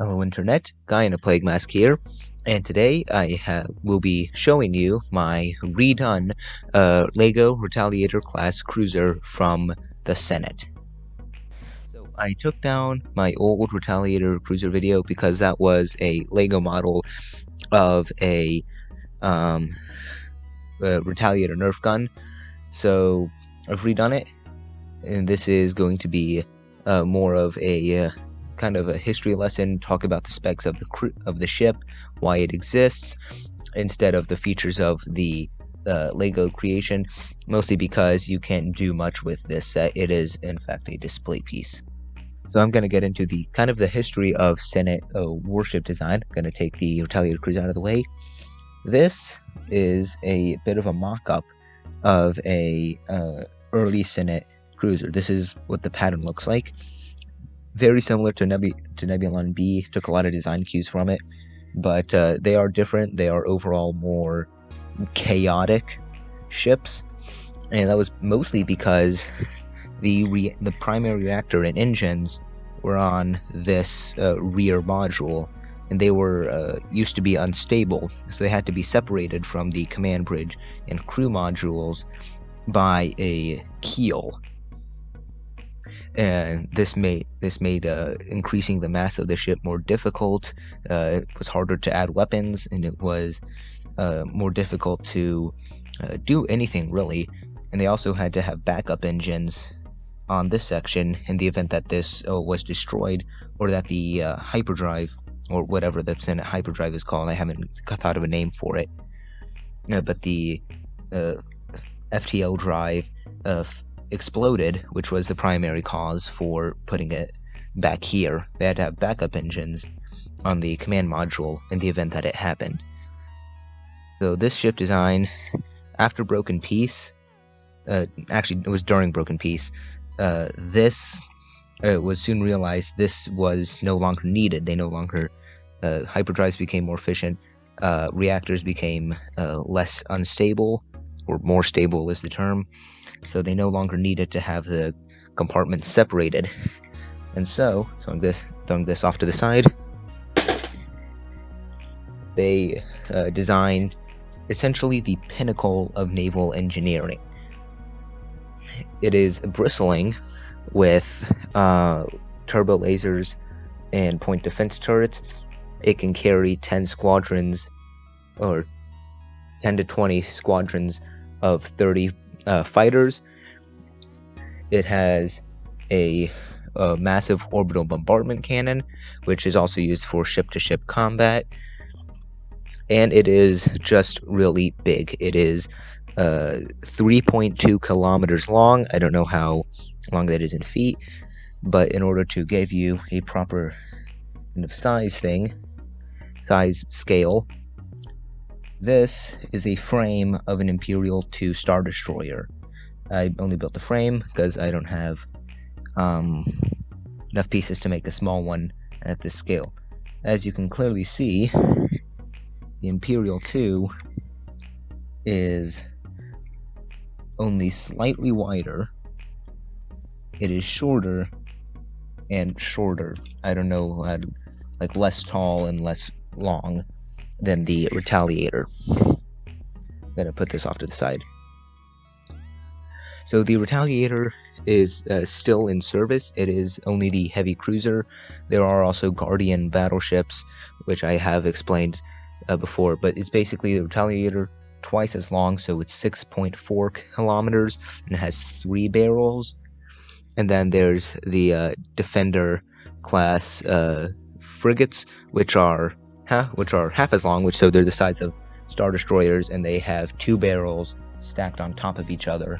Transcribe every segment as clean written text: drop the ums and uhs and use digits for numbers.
Hello Internet, Guy in a Plague Mask here, and today I will be showing you my redone LEGO Retaliator Class cruiser from the Senate. So I took down my old Retaliator cruiser video because that was a LEGO model of a Retaliator Nerf gun, so I've redone it, and this is going to be more of a kind of a history lesson, talk about the specs of the ship, why it exists, instead of the features of the LEGO creation, mostly because you can't do much with this set. It is in fact a display piece. So I'm going to get into the kind of the history of Senate warship design. I'm going to take the Retaliator cruiser out of the way. This is a bit of a mock-up of a early Senate cruiser. This is what the pattern looks like. Very similar to Nebulon B, took a lot of design cues from it, but they are different. They are overall more chaotic ships, and that was mostly because the primary reactor and engines were on this rear module, and they were used to be unstable, so they had to be separated from the command bridge and crew modules by a keel. And this made increasing the mass of the ship more difficult. It was harder to add weapons, and it was more difficult to do anything really. And they also had to have backup engines on this section in the event that this was destroyed, or that the hyperdrive, or whatever the Senate hyperdrive is called. I haven't thought of a name for it. But the FTL drive exploded, which was the primary cause for putting it back here. They had to have backup engines on the command module in the event that it happened. So this ship design, after Broken Peace, actually it was during Broken Peace, this was soon realized this was no longer needed. They no longer, hyperdrives became more efficient, reactors became less unstable, or more stable is the term, so they no longer needed to have the compartments separated. And so, throwing this off to the side, they designed essentially the pinnacle of naval engineering. It is bristling with turbo lasers and point defense turrets. It can carry 10 squadrons, or 10 to 20 squadrons of 30 fighters. It has a massive orbital bombardment cannon, which is also used for ship-to-ship combat, and it is just really big. It is 3.2 kilometers long. I don't know how long that is in feet, but in order to give you a proper kind of size scale, this is a frame of an Imperial II Star Destroyer. I only built the frame because I don't have enough pieces to make a small one at this scale. As you can clearly see, the Imperial II is only slightly wider. It is shorter and shorter. I don't know, like less tall and less long than the Retaliator. I'm gonna put this off to the side. So the Retaliator is still in service. It is only the heavy cruiser. There are also Guardian battleships, which I have explained before, but it's basically the Retaliator twice as long, so it's 6.4 kilometers and it has 3 barrels. And then there's the Defender class frigates, which are half as long, so they're the size of Star Destroyers, and they have 2 barrels stacked on top of each other.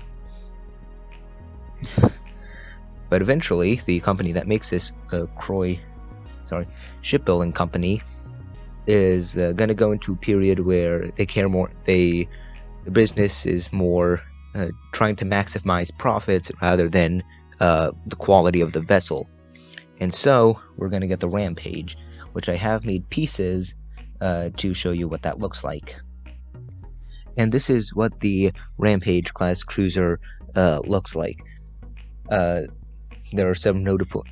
But eventually, the company that makes this, Kroy Shipbuilding company, is going to go into a period where they care more. The business is more trying to maximize profits rather than the quality of the vessel. And so we're going to get the Rampage, which I have made pieces to show you what that looks like. And this is what the Rampage Class cruiser looks like. There are some notable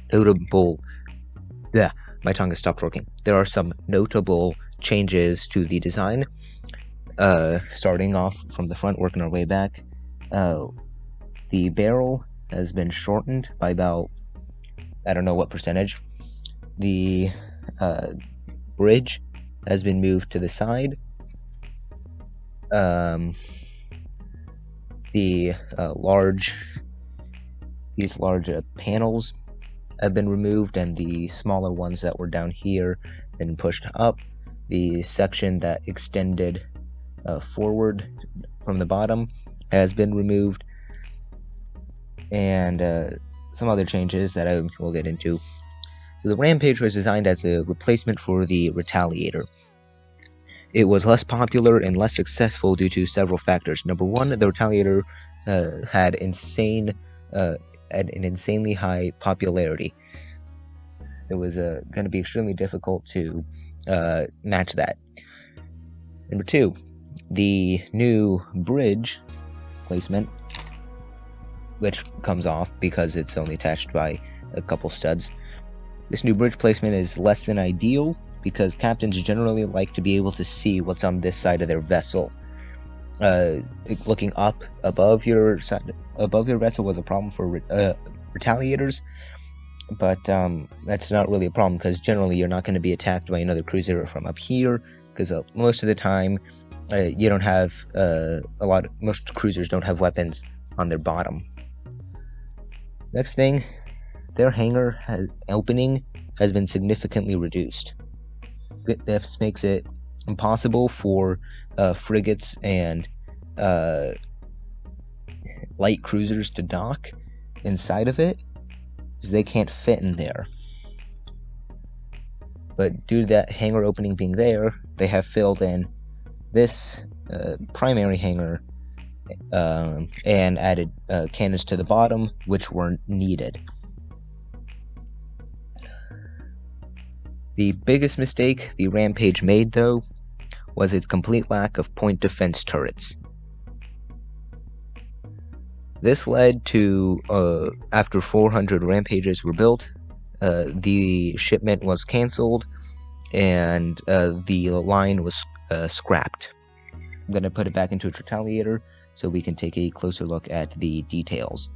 my tongue has stopped working. There are some notable changes to the design. Starting off from the front, working our way back. The barrel has been shortened by about, I don't know what percentage. The bridge has been moved to the side. These large panels have been removed, and the smaller ones that were down here been pushed up. The section that extended forward from the bottom has been removed, and some other changes that I will get into. So the Rampage was designed as a replacement for the Retaliator. It was less popular and less successful due to several factors. Number one, the Retaliator had an insanely high popularity. It was going to be extremely difficult to match that. Number two, the new bridge placement, which comes off because it's only attached by a couple studs. This new bridge placement is less than ideal because captains generally like to be able to see what's on this side of their vessel. Looking up above your vessel was a problem for Retaliators, but that's not really a problem because generally you're not going to be attacked by another cruiser from up here, because most of the time you don't have most cruisers don't have weapons on their bottom. Next thing, their hangar opening has been significantly reduced. This makes it impossible for frigates and light cruisers to dock inside of it, because they can't fit in there. But due to that hangar opening being there, they have filled in this primary hangar and added cannons to the bottom, which weren't needed. The biggest mistake the Rampage made, though, was its complete lack of point defense turrets. This led to, after 400 Rampages were built, the shipment was cancelled and the line was scrapped. I'm going to put it back into its Retaliator so we can take a closer look at the details.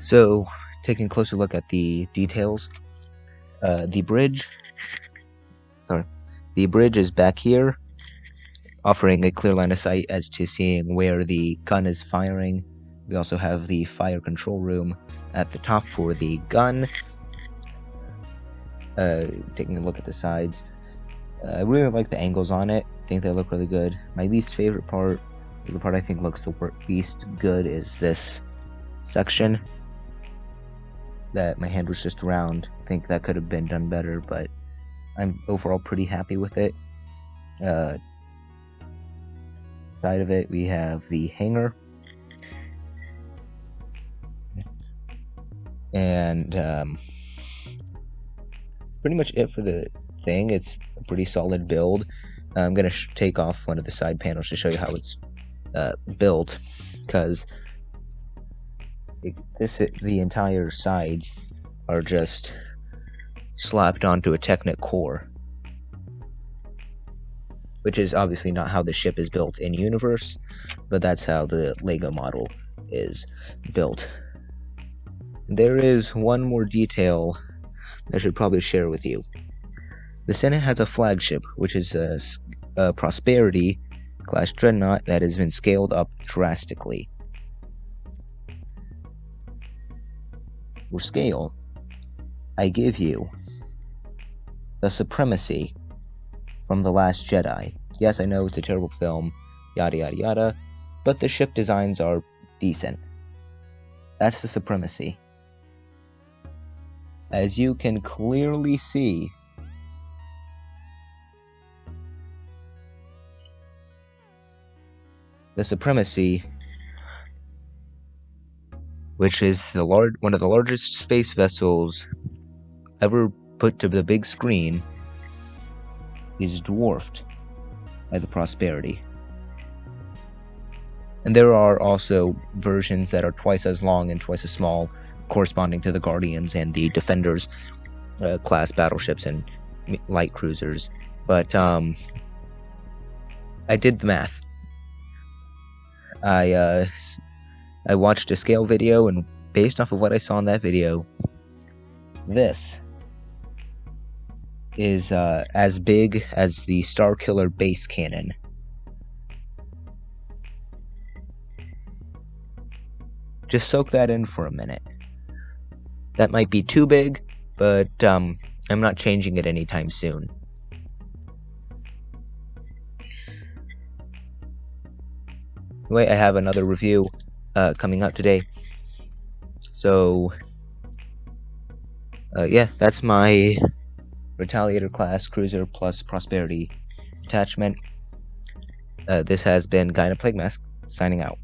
So, taking a closer look at the details, the bridge is back here, offering a clear line of sight as to seeing where the gun is firing. We also have the fire control room at the top for the gun. Taking a look at the sides, I really like the angles on it. I think they look really good. My least favorite part, the part I think looks the least good, is this section that my hand was just around. I think that could have been done better, but I'm overall pretty happy with it. Side of it, we have the hangar, and that's pretty much it for the thing. It's a pretty solid build. I'm gonna take off one of the side panels to show you how it's built, because the entire sides are just slapped onto a Technic core, which is obviously not how the ship is built in universe, but that's how the Lego model is built. There is one more detail I should probably share with you. The Senate has a flagship, which is a Prosperity Class dreadnought that has been scaled up drastically. For scale, I give you the Supremacy from The Last Jedi. Yes, I know it's a terrible film, yada yada yada, but the ship designs are decent. That's the Supremacy. As you can clearly see, the Supremacy, which is one of the largest space vessels ever put to the big screen, is dwarfed by the Prosperity. And there are also versions that are twice as long and twice as small, corresponding to the Guardians and the Defenders. class battleships and light cruisers. But I did the math. I watched a scale video, and based off of what I saw in that video, this is as big as the Starkiller base cannon. Just soak that in for a minute. That might be too big, but I'm not changing it anytime soon. Anyway, I have another review coming out today. So, yeah, that's my Retaliator Class Cruiser plus Prosperity attachment. This has been Guy in a Plague Mask, signing out.